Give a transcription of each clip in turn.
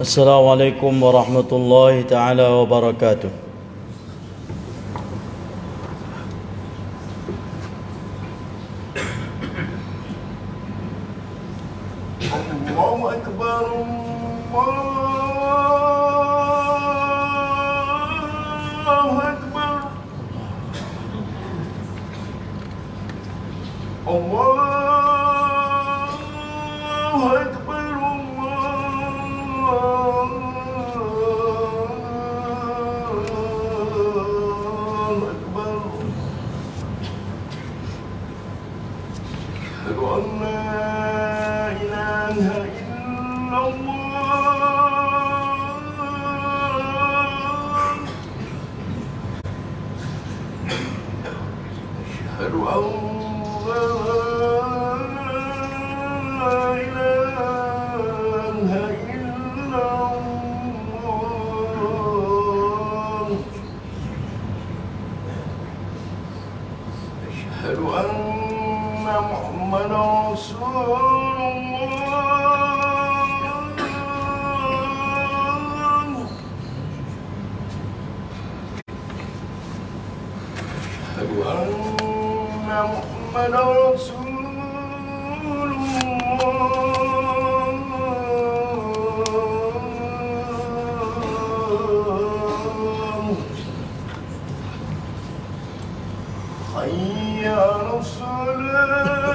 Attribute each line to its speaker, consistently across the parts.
Speaker 1: Assalamualaikum warahmatullahi taala wabarakatuh.
Speaker 2: Allahu Akbar, Allahu Akbar, Allahu Akbar, Allahu Akbar. Asyhadu an la ilaha illallah. Asyhadu an la ilaha illallah. Asyhadu anna Muhammadan Rasulullah. Asyhadu anna Muhammadan Rasulullah. Hayya 'alas salat.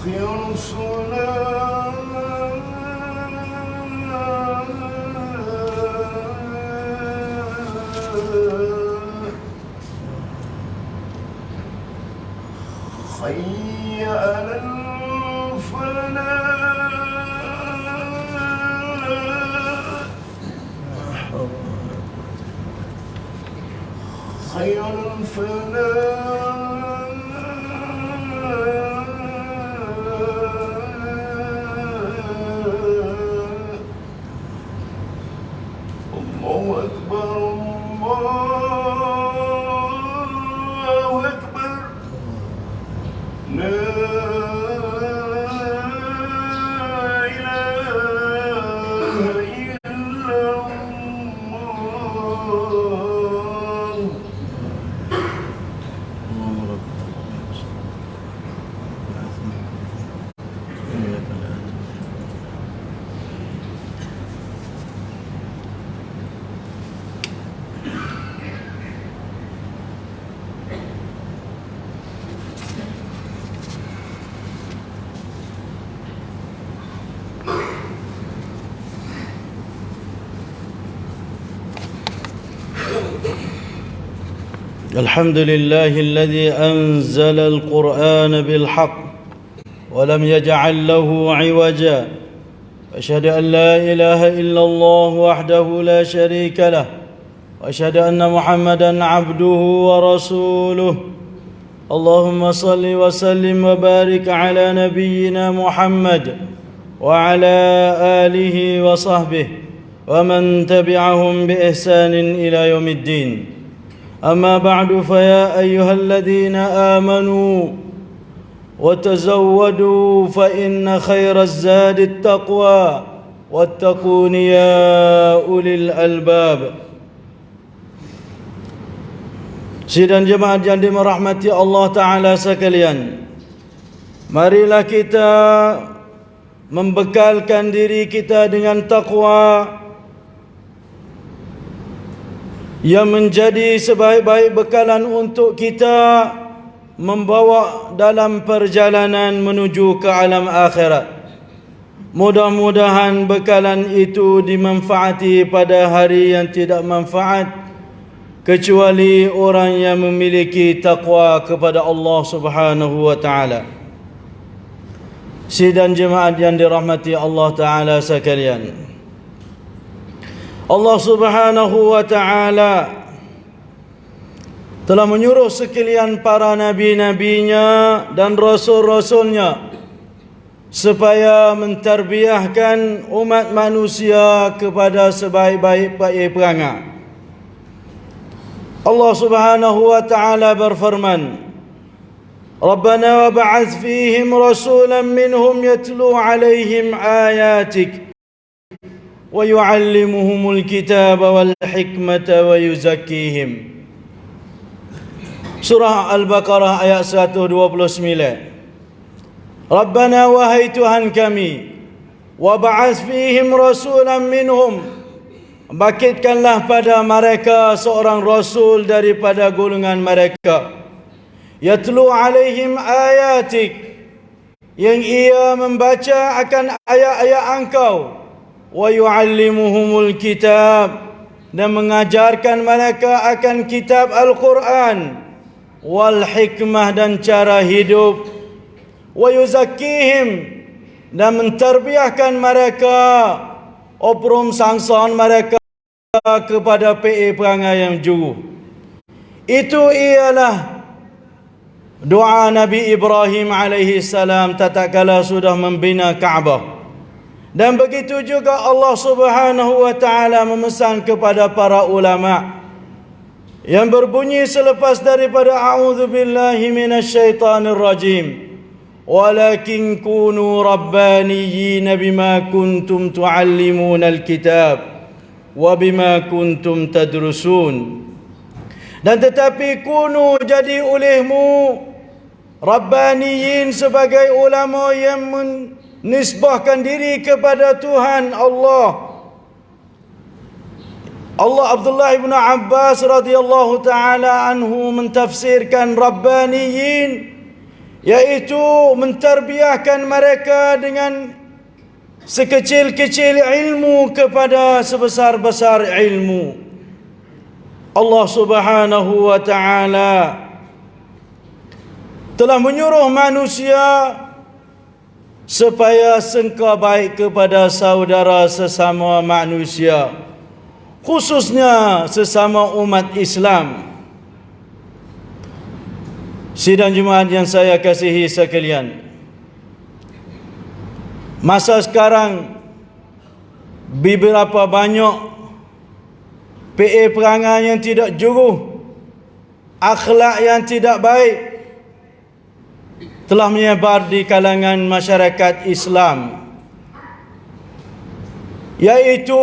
Speaker 2: Hayya 'alas salat. Hayya 'alal falah. Hayya 'alal falah. Allahu Akbar, Allahu Akbar. La ilaha illallah.
Speaker 1: الحمد لله الذي أنزل القرآن بالحق ولم يجعل له عوجا، أشهد أن لا إله إلا الله وحده لا شريك له، وأشهد أن محمدا عبده ورسوله. اللهم صل وسلم وبارك على نبينا محمد وعلى آله وصحبه ومن تبعهم بإحسان إلى يوم الدين. أما بعد، فيا أيها الذين آمنوا وتزودوا فإن خير الزاد التقوى واتقون يا أولي الألباب. Sidang jemaat yang dirahmati Allah Ta'ala sekalian, marilah kita membekalkan diri kita dengan taqwa yang menjadi sebaik-baik bekalan untuk kita membawa dalam perjalanan menuju ke alam akhirat. Mudah-mudahan bekalan itu dimanfaati pada hari yang tidak manfaat kecuali orang yang memiliki taqwa kepada Allah Subhanahu wa taala. Sidang jemaat yang dirahmati Allah Ta'ala sekalian, Allah Subhanahu wa ta'ala telah menyuruh sekalian para nabi-nabinya dan rasul-rasulnya supaya mentarbiahkan umat manusia kepada sebaik-baik perangai. Allah Subhanahu wa ta'ala berfirman, ربنا وابعث فيهم رسولا منهم يتلو عليهم آياتك ويعلمهم الكتاب والحكمة ويزكيهم. Surah Al-Baqarah ayat 129. Rabbana wahai Tuhan kami, wab'ats fihim rasulan minhum, bangkitkanlah pada mereka seorang rasul daripada golongan mereka, yatlu alaihim ayatik, yang ia membaca akan ayat-ayat engkau, wa yu'allimuhumul kitab, dan mengajarkan mereka akan kitab Al-Quran, wal hikmah, dan cara hidup, wa yuzakkihim, dan menterbiahkan mereka, obrom sangsan mereka kepada perangai yang jujur. Itu ialah doa Nabi Ibrahim alaihi salam tatkala sudah membina Kaabah. Dan begitu juga Allah Subhanahu wa taala memesan kepada para ulama yang berbunyi selepas daripada a'udzubillahi minasyaitonir rajim, walakin kunu rabbaniyyin bima kuntum tuallimunal kitab wa bima kuntum tadrusun. Dan tetapi kunu, jadi olehmu, rabbaniyin, sebagai ulama yang menisbahkan diri kepada Tuhan Allah. Abdullah bin Abbas radhiyallahu taala anhu mentafsirkan rabbaniyin, yaitu menterbiahkan mereka dengan sekecil-kecil ilmu kepada sebesar-besar ilmu. Allah Subhanahu wa taala telah menyuruh manusia supaya sangka baik kepada saudara sesama manusia, khususnya sesama umat Islam. Sidang Jumaat yang saya kasihi sekalian, masa sekarang beberapa banyak perangai yang tidak jujur, akhlak yang tidak baik telah menyebar di kalangan masyarakat Islam, iaitu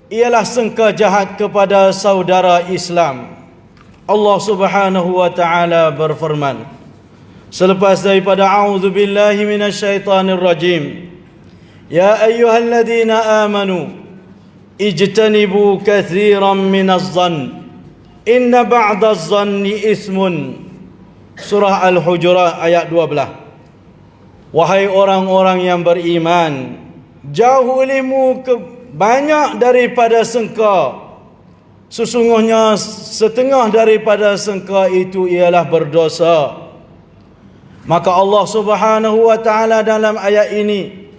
Speaker 1: ialah sangka jahat kepada saudara Islam. Allah Subhanahu wa taala berfirman selepas daripada a'udzubillahi minasyaitonir rajim, ya ayyuhalladzina amanu ijtanibu katsiran minadh-dhann inna ba'dadh-dhanni itsmun. Surah Al-Hujurat ayat 12. Wahai orang-orang yang beriman, jauhimu banyak daripada sangka. Sesungguhnya setengah daripada sangka itu ialah berdosa. Maka Allah Subhanahu wa taala dalam ayat ini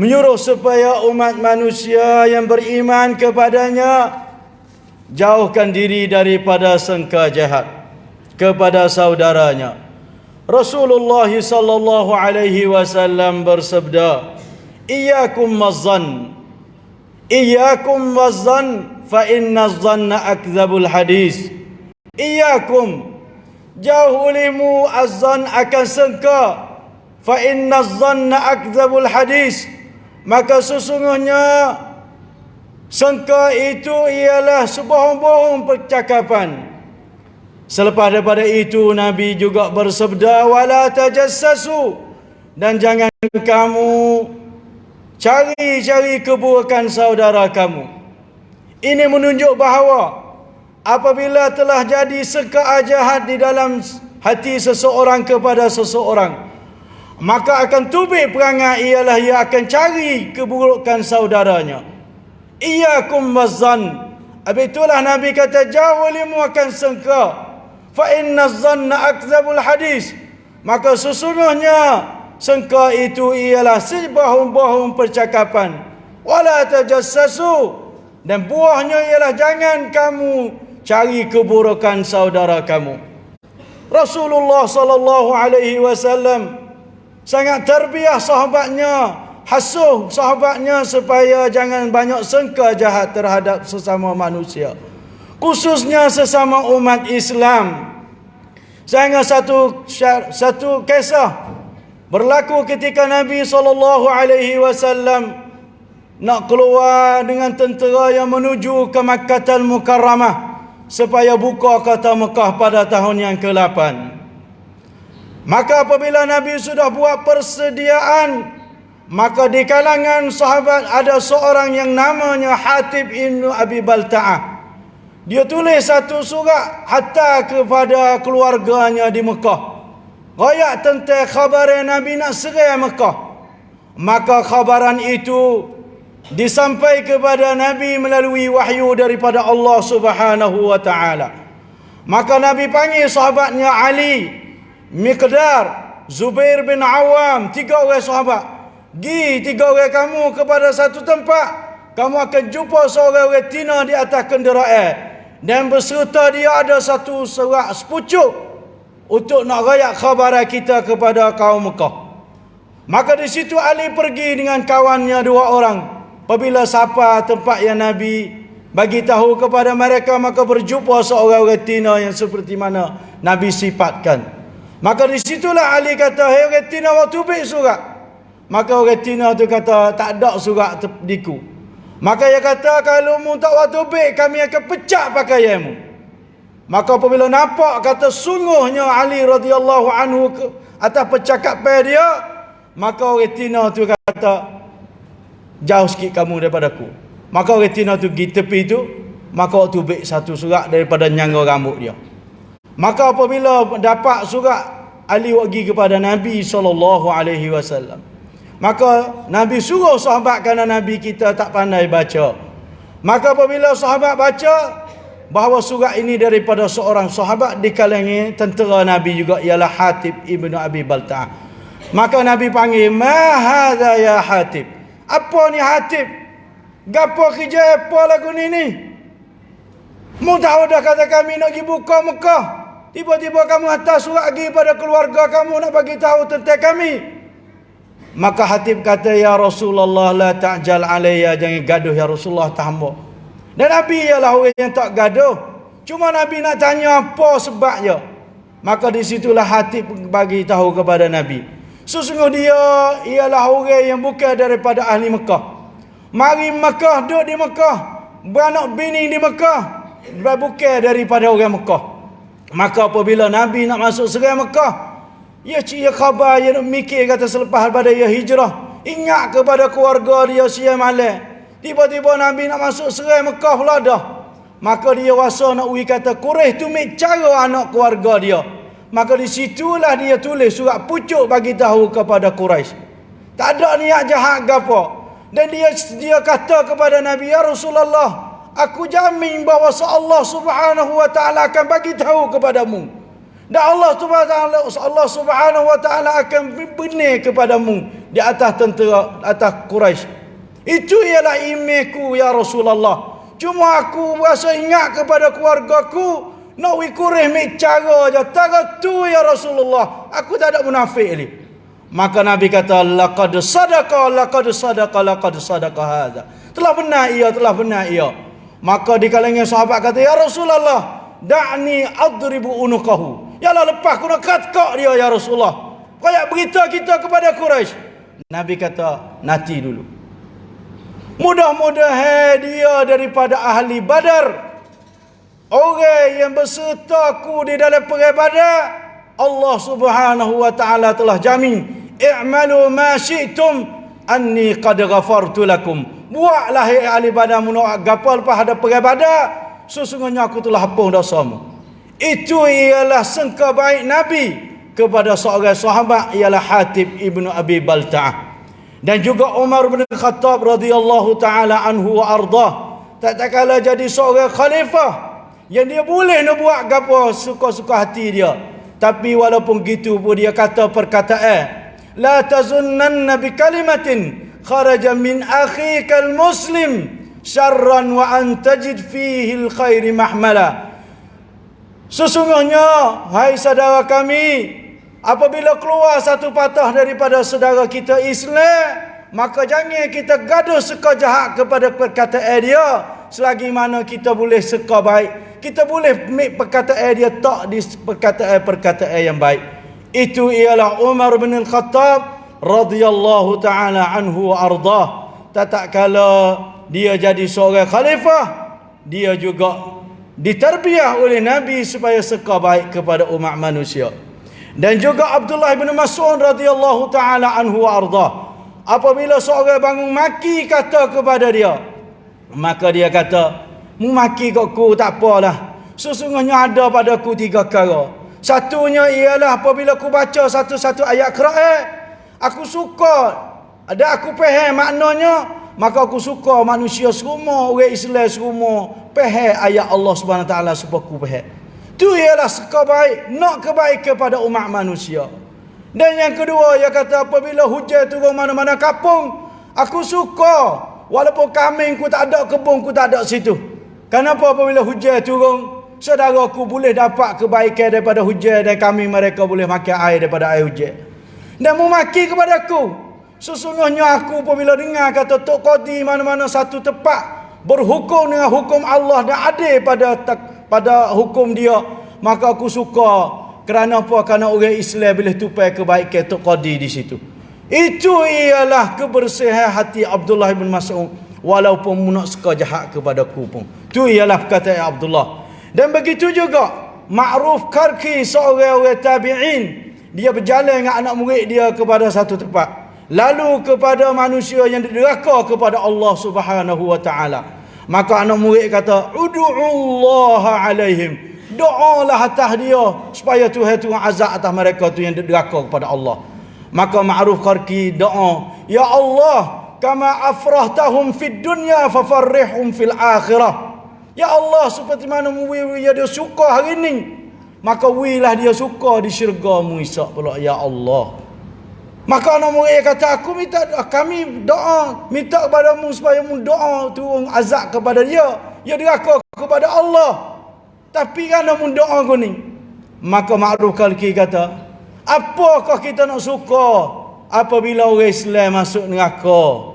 Speaker 1: menyuruh supaya umat manusia yang beriman kepadanya jauhkan diri daripada sangka jahat kepada saudaranya. Rasulullah sallallahu alaihi wasallam bersabda, "Iyyakum wazzan, iyyakum wazzan, fa inna adh-dhanna akdzabul hadis." Iyyakum, jauhimu az-zan akan sangka, fa inna adh-dhanna akdzabul hadis, maka sesungguhnya sangka itu ialah sebohong-bohong percakapan. Selepas daripada itu Nabi juga bersabda, wala tajassasu, dan jangan kamu cari-cari keburukan saudara kamu. Ini menunjuk bahawa apabila telah jadi sangka jahat di dalam hati seseorang kepada seseorang, maka akan tubik perangai ialah ia akan cari keburukan saudaranya. Iyyakum wazzan. Itulah Nabi kata, jauhimu akan sangka, fa inna adh-dhanna akdzabul hadis, maka sesungguhnya sangka itu ialah sebohong-bohong percakapan. Wala tajassasu, dan buahnya ialah jangan kamu cari keburukan saudara kamu. Rasulullah sallallahu alaihi wasallam sangat terbiah sahabatnya, hasuh sahabatnya supaya jangan banyak sangka jahat terhadap sesama manusia, khususnya sesama umat Islam. Saya ingat satu kisah berlaku ketika Nabi SAW nak keluar dengan tentera yang menuju ke Makkahul Mukarramah supaya buka kota Mekah pada tahun yang ke-8. Maka apabila Nabi sudah buat persediaan, maka di kalangan sahabat ada seorang yang namanya Hatib ibn Abi Balta'ah. Dia tulis satu surat hatta kepada keluarganya di Mekah, rakyat tentang khabar Nabi nak serai Mekah. Maka khabaran itu disampaikan kepada Nabi melalui wahyu daripada Allah Subhanahu wa taala. Maka Nabi panggil sahabatnya Ali, Miqdar, Zubair bin Awam, 3 orang sahabat. Gi 3 orang kamu kepada satu tempat, kamu akan jumpa seorang retina di atas kenderaan, dan berserta dia ada satu surat sepucuk untuk nak rayak khabar kita kepada kaum Mekah. Maka di situ Ali pergi dengan kawannya 2 orang. Apabila sampai tempat yang Nabi bagi tahu kepada mereka, maka berjumpa seorang retina yang seperti mana Nabi sifatkan. Maka di situlah Ali kata, "Hei retina, waktu tubik surat." Maka retina tu kata, "Tak ada surat diku." Maka dia kata, "Kalau mu tak waktu tubik, kami akan pecah pakaianmu." Maka apabila nampak kata sungguhnya Ali radhiyallahu anhu atas percakapan dia, maka retina tu kata, "Jauh sikit kamu daripada aku." Maka retina tu pergi tepi tu, maka tubik satu surat daripada nyangga rambut dia. Maka apabila dapat surat, Ali pergi kepada Nabi SAW. Maka Nabi suruh sahabat, kerana Nabi kita tak pandai baca. Maka apabila sahabat baca bahawa surat ini daripada seorang sahabat di kalangan tentera Nabi juga, ialah Hatib ibn Abi Balta'ah. Maka Nabi panggil, "Ma hadza ya Hatib?" Apa ni Hatib? Gapo kerja apa lagu ni? Mu tahu dah kata kami nak pergi buka Mekah. Tiba-tiba kamu hantar surat pergi pada keluarga kamu nak bagi tahu tentang kami. Maka Hatib kata, "Ya Rasulullah, la ta'jal alayya." Jangan gaduh ya Rasulullah, tak hamba. Dan Nabi ialah orang yang tak gaduh. Cuma Nabi nak tanya apa sebabnya. Maka di situlah Hatib bagi tahu kepada Nabi, sesungguh dia ialah orang yang bukan daripada ahli Mekah. Mari Mekah, duduk di Mekah, beranak bini di Mekah, bukan daripada orang Mekah. Maka apabila Nabi nak masuk serai Mekah, ia khabar, ia nak mikir kata selepas pada ia hijrah, ingat kepada keluarga dia siang malam. Tiba-tiba Nabi nak masuk serai Mekah pula dah. Maka dia rasa nak uji kata Quraisy tu ambil cara anak keluarga dia. Maka di situlah dia tulis surat pucuk bagi tahu kepada Quraisy. Tak ada niat jahat ke apa. Dan dia kata kepada Nabi, "Ya Rasulullah, aku jamin bahawa Allah Subhanahu wa taala akan bagi tahu kepadamu. Dan Allah Subhanahu wa taala akan benar kepadamu di atas tentera, atas Quraisy. Itu ialah imanku ya Rasulullah. Cuma aku rasa ingat kepada keluargaku, nak Quraisy ambil cara je. Tak tu ya Rasulullah. Aku tak ada munafik ni." Maka Nabi kata, laqad sadaqa hadza. Telah benar ia. Maka di kalangan sahabat kata, "Ya Rasulullah, da'ni adribu unuqahu." Yalah, lepas aku nak katkak dia ya Rasulullah. Kayak berita kita kepada Quraisy. Nabi kata, "Nanti dulu. Mudah-mudahan dia daripada ahli Badar. Orang yang bersertaku di dalam perang Badar, Allah Subhanahu wa taala telah jamin, i'malu ma syi'tum anni qad ghafartu lakum." Buatlah hai ahli Badar, nak gapo lepas ada perang Badar, sesungguhnya aku telah hapus dosamu. Itu ialah sangka baik Nabi kepada seorang sahabat, ialah Hatib ibnu Abi Balta'ah. Dan juga Umar bin Khattab radhiyallahu taala anhu wa ardah, tak kala jadi seorang khalifah yang dia boleh nak buat gapo suka-suka hati dia. Tapi walaupun gitu pun dia kata perkataan, "La tazunnanna bi kalimatin kharaja min akhikal muslim syarran wa an tajid fihi al-khairi mahmala." Sesungguhnya, hai saudara kami, apabila keluar satu patah daripada saudara kita Islam, maka jangan kita gaduh suka jahat kepada perkataan dia, selagi mana kita boleh seka baik, kita boleh make perkataan dia tak di perkataan yang baik. Itu ialah Umar bin Al-Khattab radhiyallahu taala anhu wa ardah. Tak kala dia jadi seorang khalifah, dia juga ditarbiah oleh Nabi supaya seka baik kepada umat manusia. Dan juga Abdullah bin Mas'ud radhiyallahu taala anhu wa ardah, apabila seorang bangun maki kata kepada dia, maka dia kata, mu maki kat ku tak apalah, sesungguhnya ada padaku 3 perkara. Satunya ialah apabila aku baca satu-satu ayat Quran, aku suka ada aku faham maknanya, maka aku suka manusia semua, orang Islam semua faham ayat Allah Subhanahu taala supaya aku faham. Itu ialah suka baik, nak kebaikan kepada umat manusia. Dan yang kedua, dia kata apabila hujan turun mana-mana kampung, aku suka walaupun kambing ku tak ada, kebun ku tak ada situ. Kenapa apabila hujan turun, saudaraku boleh dapat kebaikan daripada hujan dan kambing mereka boleh makan air daripada air hujan. Dan memaki kepada aku, sesungguhnya aku apabila dengar kata Tok Qadi mana-mana satu tempat berhukum dengan hukum Allah dan adil pada hukum dia, maka aku suka. Kerana apa? Kerana orang Islam boleh tupai kebaikan Tok Qadi di situ. Itu ialah kebersihan hati Abdullah bin Mas'ud, walaupun nak suka jahat kepadaku pun. Itu ialah perkataan Abdullah. Dan begitu juga Ma'ruf Karki, seorang tabi'in, dia berjalan dengan anak murid dia kepada satu tempat, lalu kepada manusia yang deraka kepada Allah Subhanahu wa taala. Maka anak murid kata, "Ud'ullaha alaihim." Doalah atas dia supaya Tuhan azab atas mereka tu yang deraka kepada Allah. Maka Ma'ruf Qarqi doa, "Ya Allah, kama afrahtahum fid dunya fafarrihhum fil akhirah." Ya Allah, seperti mana dia suka hari ni, maka wilah dia suka di syurga-Mu esok pula, ya Allah. Maka anak murid kata, kami doa minta kepada-Mu supaya Mu doa turun azab kepada dia, dia deraka kepada Allah. Tapi kan Mu doa kau ni. Maka Ma'ruf Qarqi kata, apakah kita nak suka apabila orang Islam masuk neraka?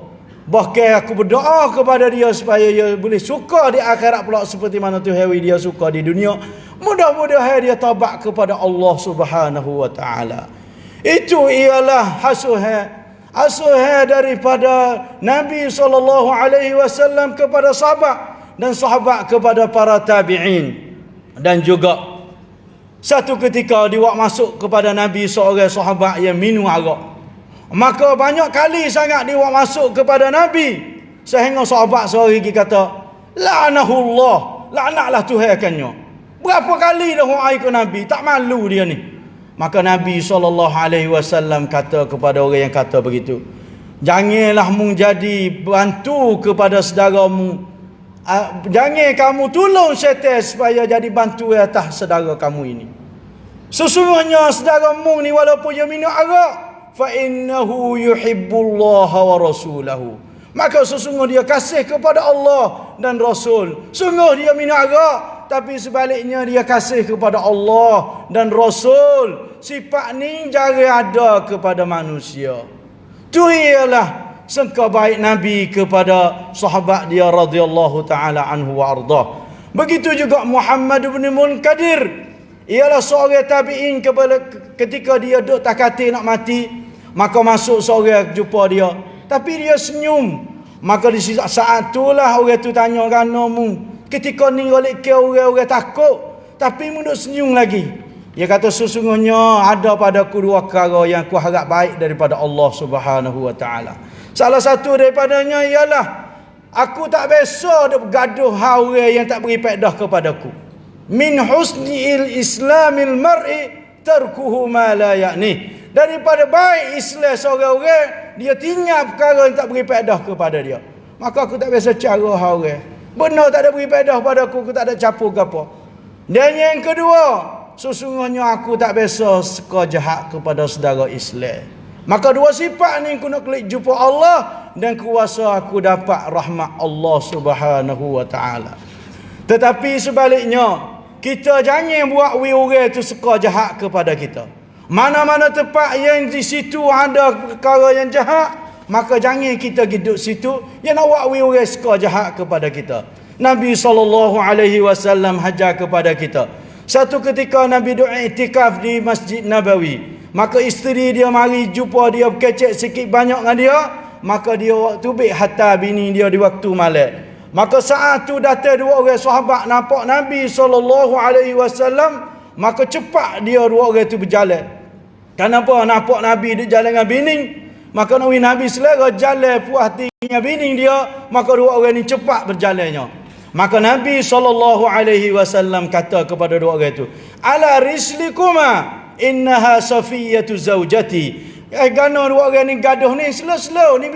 Speaker 1: Bahkan aku berdoa kepada dia supaya dia boleh suka di akhirat pula seperti mana Tuhan dia suka di dunia. Mudah-mudahan dia taubat kepada Allah Subhanahu wa taala. Itu ialah hasuhan daripada Nabi SAW kepada sahabat, dan sahabat kepada para tabi'in. Dan juga satu ketika dia masuk kepada Nabi seorang sahabat yang minum arak. Maka banyak kali sangat dia masuk kepada Nabi, sehingga sahabat seorang lagi kata, la'anahullah, laknatlah Tuhan akannya. Berapa kali dah orang air ke Nabi, tak malu dia ni. Maka Nabi SAW kata kepada orang yang kata begitu, janganlah mu jadi bantu kepada saudaramu, jangan kamu tolong syaitan supaya jadi bantu atas saudara kamu ini. Sesungguhnya saudaramu ni walaupun dia minum arak, fa innahu yuhibbullaha wa rasulahu, maka sesungguhnya dia kasih kepada Allah dan Rasul. Sungguh dia minum arak, tapi sebaliknya dia kasih kepada Allah dan Rasul. Sifat ni jarang ada kepada manusia. Tu ialah sangka baik Nabi kepada sahabat dia radhiyallahu taala anhu wa ardah. Begitu juga Muhammad bin Munkadir, ialah seorang tabi'in ketika dia duduk takati nak mati, maka masuk seorang jumpa dia, tapi dia senyum. Maka di saat itulah orang tu tanya, "Kanamu ketika ni golek ke orang takut, tapi mu duk senyum lagi?" Dia kata, "Sesungguhnya ada padaku 2 perkara yang aku harap baik daripada Allah Subhanahu wa taala. Salah satu daripadanya ialah aku tak biasa duk bergaduh orang yang tak beri faedah kepadaku. Min husnil islamil mar'i tarkuhu ma la ya'ni." Daripada baik Islam seorang-orang, dia tinggal perkara yang tak beri faedah kepada dia. Maka aku tak biasa cara orang. Benar tak ada beri faedah pada aku tak ada capur ke apa. Dan yang kedua, sesungguhnya aku tak biasa suka jahat kepada saudara Islam. Maka 2 sifat ni aku nak klik jumpa Allah, dan kuasa aku dapat rahmat Allah Subhanahu wa taala. Tetapi sebaliknya, kita jangan buat orang tu suka jahat kepada kita. Mana-mana tempat yang di situ ada perkara yang jahat, maka jangan kita duduk situ yang nak buat orang suka jahat kepada kita. Nabi SAW hajar kepada kita. Satu ketika Nabi duduk iktikaf di Masjid Nabawi, maka isteri dia mari jumpa dia berkecek sikit banyak dengan dia, maka dia waktu bik hatta bini dia di waktu malam. Maka saat tu datang dua orang sahabat nampak Nabi SAW, maka cepat dia dua orang tu berjalan. Kenapa? Nampak Nabi duduk jalan dengan bini, maka Nabi selera jalan puas hati dengan bini dia, maka dua orang ni cepat berjalannya. Maka Nabi SAW kata kepada dua orang itu, ala rislikuma innaha Safiyatu zaujati. Gana dua orang ni gaduh ni, slow-slow, ni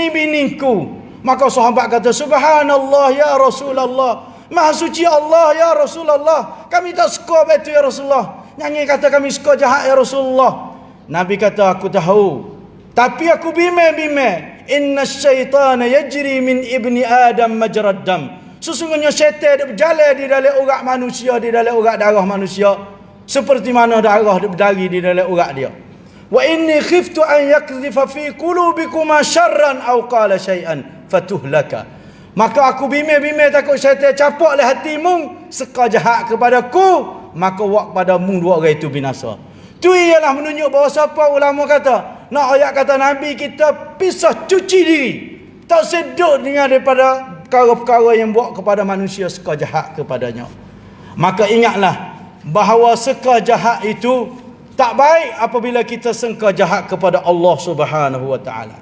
Speaker 1: biningku. Maka sahabat kata, subhanallah ya Rasulullah, maha suci Allah ya Rasulullah, kami tak suka betul ya Rasulullah. Nyanyi kata kami suka jahat ya Rasulullah. Nabi kata, aku tahu, tapi aku bimbang. Inna syaitana yajri min ibni Adam majrad dam. Sesungguhnya syaitan berjalan di dalam urat manusia, di dalam urat darah manusia, seperti mana darah berlari di dalam urat dia. Wa inni khiftu an yakdhifa fi qulubikuma syarran aw qala syai'an fatuhlaka. Maka aku bimbang takut syaitan capak oleh hatimu, seka jahat kepadaku, maka wak padamu dua orang itu binasa. Tu ialah menunjuk bahawa siapa ulama kata, nak ayat kata Nabi kita pisah cuci diri, tak sedut dengan daripada perkara-perkara yang buat kepada manusia seka jahat kepadanya. Maka ingatlah bahawa seka jahat itu tak baik apabila kita sangka jahat kepada Allah Subhanahu wa taala.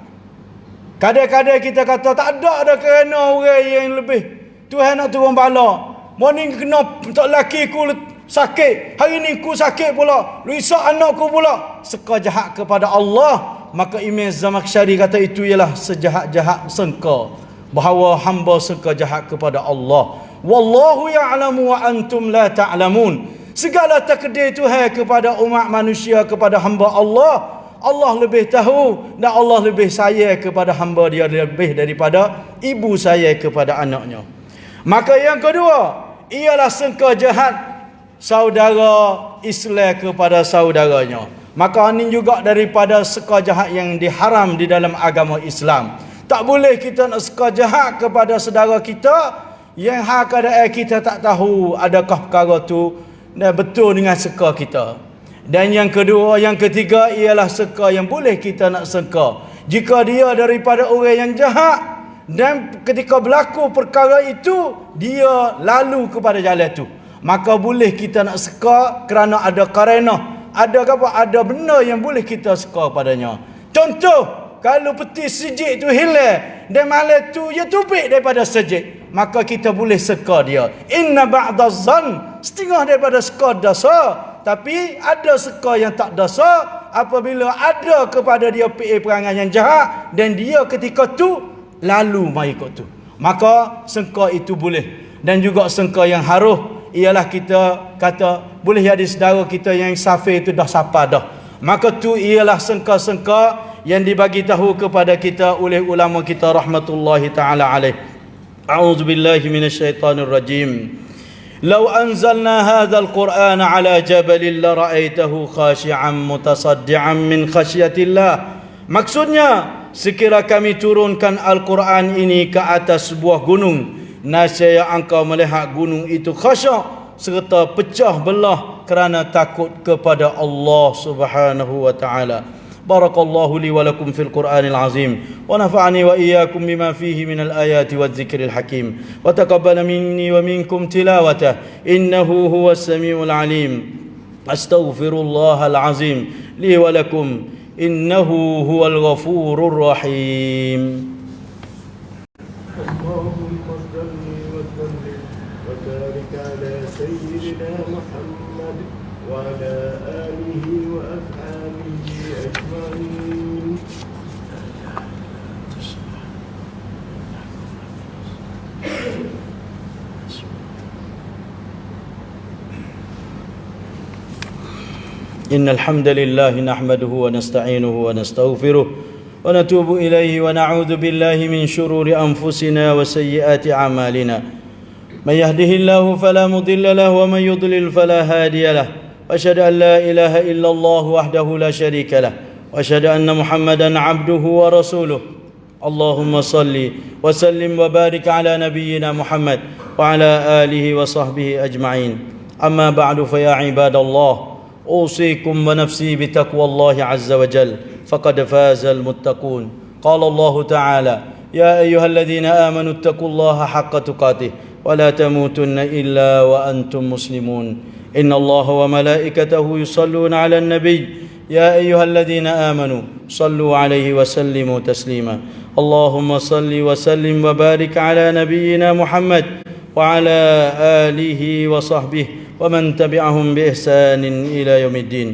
Speaker 1: Kadang-kadang kita kata tak ada kerana orang yang lebih, Tuhan nak turun bala. Morning kena tak laki ku sakit, hari ni ku sakit pula, risau anakku pula, seka jahat kepada Allah. Maka Imam Zamakhsyari kata itu ialah sejahat-jahat sangka bahawa hamba sangka jahat kepada Allah. Wallahu ya'lamu wa antum la ta'lamun. Segala takdir Tuhan kepada umat manusia, kepada hamba Allah, Allah lebih tahu, dan Allah lebih sayang kepada hamba dia lebih daripada ibu sayang kepada anaknya. Maka yang kedua ialah sangka jahat saudara Islam kepada saudaranya. Maka ini juga daripada seka jahat yang diharam di dalam agama Islam. Tak boleh kita nak seka jahat kepada saudara kita yang keadaan kita tak tahu adakah perkara tu betul dengan seka kita. Dan yang kedua, yang ketiga ialah seka yang boleh kita nak seka jika dia daripada orang yang jahat, dan ketika berlaku perkara itu dia lalu kepada jalan tu, maka boleh kita nak seka kerana ada karenah, ada benda yang boleh kita seka padanya. Contoh, kalau peti sejik tu hilang dan malam tu dia tupik daripada sejik, maka kita boleh seka dia. Inna ba'da zan, setengah daripada seka dosa, tapi ada seka yang tak dosa apabila ada kepada dia perangai yang jahat dan dia ketika tu lalu mai ikut tu, maka sengka itu boleh. Dan juga sengka yang haruh ialah kita kata boleh jadi saudara kita yang safir itu dah sapa dah, maka tu ialah sengka-sengka yang dibagi tahu kepada kita oleh ulama kita rahmatullahi taala alaih. A'udzubillahi minasyaitonir rajim. Law anzalna hadzal qur'ana ala jabalin la ra'aitahu khashi'an mutasaddian min khasyatillah. Maksudnya, sekira kami turunkan Al-Quran ini ke atas sebuah gunung, nescaya engkau melihat gunung itu khasyuk serta pecah belah kerana takut kepada Allah Subhanahu wa taala. Barakallahu li wa lakum fil Qur'anil azim wa nafa'ani wa iyyakum bima fihi minal ayati wadh-dhikril hakim wa taqabbala minni wa minkum tilawatahu innahu huwas samiul alim. Astaghfirullahal azim li wa lakum innahu huwal ghafurur rahim.
Speaker 2: اللهم صل وسلم وبارك على سيدنا محمد وعلى آله وأصحابه أجمعين.
Speaker 1: إن الحمد لله نحمده ونستعينه ونستغفره ونتوب إليه ونعوذ بالله من شرور أنفسنا وسيئات أعمالنا. من يهده الله فلا مضل له ومن يضلل فلا هادي له. وأشهد أن لا إله إلا الله وحده لا شريك له. وأشهد أن محمدا عبده ورسوله. اللهم صل وسلم وبارك على نبينا محمد وعلى آله وصحبه أجمعين. أما بعد فيا عباد الله أوصيكم ونفسي بتقوى الله عز وجل فقد فاز المتقون. قال الله تعالى يا أيها الذين آمنوا اتقوا الله حق تقاته ولا تموتن إلا وأنتم مسلمون. إن الله وملائكته يصلون على النبي يا أيها الذين آمنوا صلوا عليه وسلموا تسليما. اللهم صل وسلم وبارك على نبينا محمد وعلى آله وصحبه ومن تبعهم بإحسان إلى يوم الدين.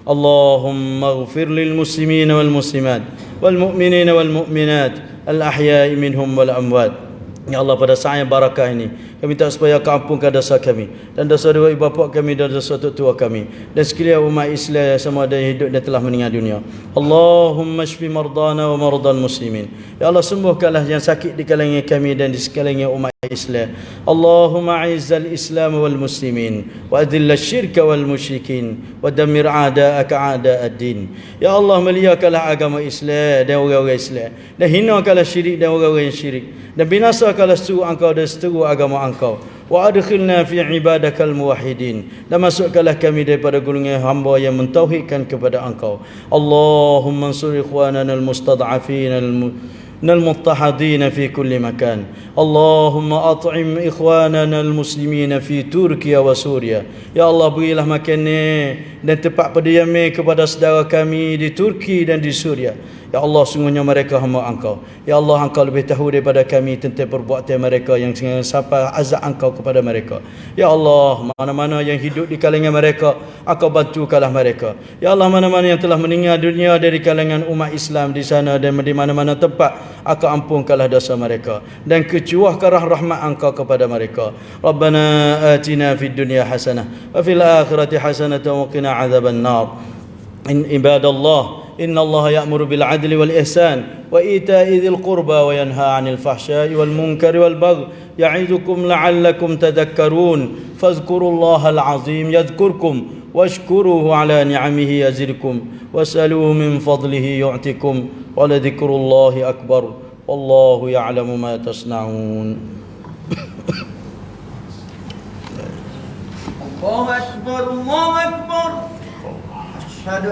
Speaker 1: اللهم اغفر للمسلمين والمسلمات والمؤمنين والمؤمنات الأحياء منهم والأموات. Ya Allah, pada saat yang barakah ini kami minta supaya Kau ampunkan dosa kami dan dosa dua ibu bapa kami dan dosa tua kami dan sekalian umat Islam semua ada yang hidup dan telah meninggal dunia. Allahumma shfi mardana wa mardal muslimin. Ya Allah, sembuhkanlah yang sakit di kalangan kami dan di sekalian umat Islam. Allahumma a'izzal Islam wal muslimin wa adhil syirka wal musyrikin wa dammir a'da'aka a'da'ad-din. Ya Allah, muliakanlah agama Islam dan orang-orang Islam dan hinakanlah syirik dan orang-orang yang syirik dan binasakanlah seteru Engkau dan seteru agama Engkau. Wa adkhilna fi ibadakal muwahhidin, dan masukkanlah kami daripada golongan hamba yang mentauhidkan kepada Engkau. Allahumma ansur ikhwanana al-mustad'afin المضطهدين في كل مكان. اللهم أطعم إخواننا المسلمين في تركيا وسوريا. Ya Allah, berilah makanan dan tempat perdiaman kepada saudara kami di Turki dan di Suria. Ya Allah, sungguhnya mereka hamba Engkau. Ya Allah, Engkau lebih tahu daripada kami tentang perbuatan mereka yang sampai azab Engkau kepada mereka. Ya Allah, mana-mana yang hidup di kalangan mereka, Engkau bantukanlah mereka. Ya Allah, mana-mana yang telah meninggal dunia dari kalangan umat Islam di sana dan di mana-mana tempat, Engkau ampunkanlah dosa mereka dan kecuahkanlah rahmat Engkau kepada mereka. Rabbana atina fid dunya hasanah wa fil akhirati hasanah wa qina adzaban nar. Ibadallah, إن الله يأمر بالعدل والإحسان وإيتاء ذي القربى وينهى عن الفحشاء والمنكر والبغي يعظكم لعلكم تذكرون. فاذكروا الله العظيم يذكركم واشكروه على نعمه يزدكم واسألوه من فضله يعطكم ولذكر الله أكبر والله يعلم ما تصنعون.
Speaker 3: الله أكبر الله أكبر. أشهد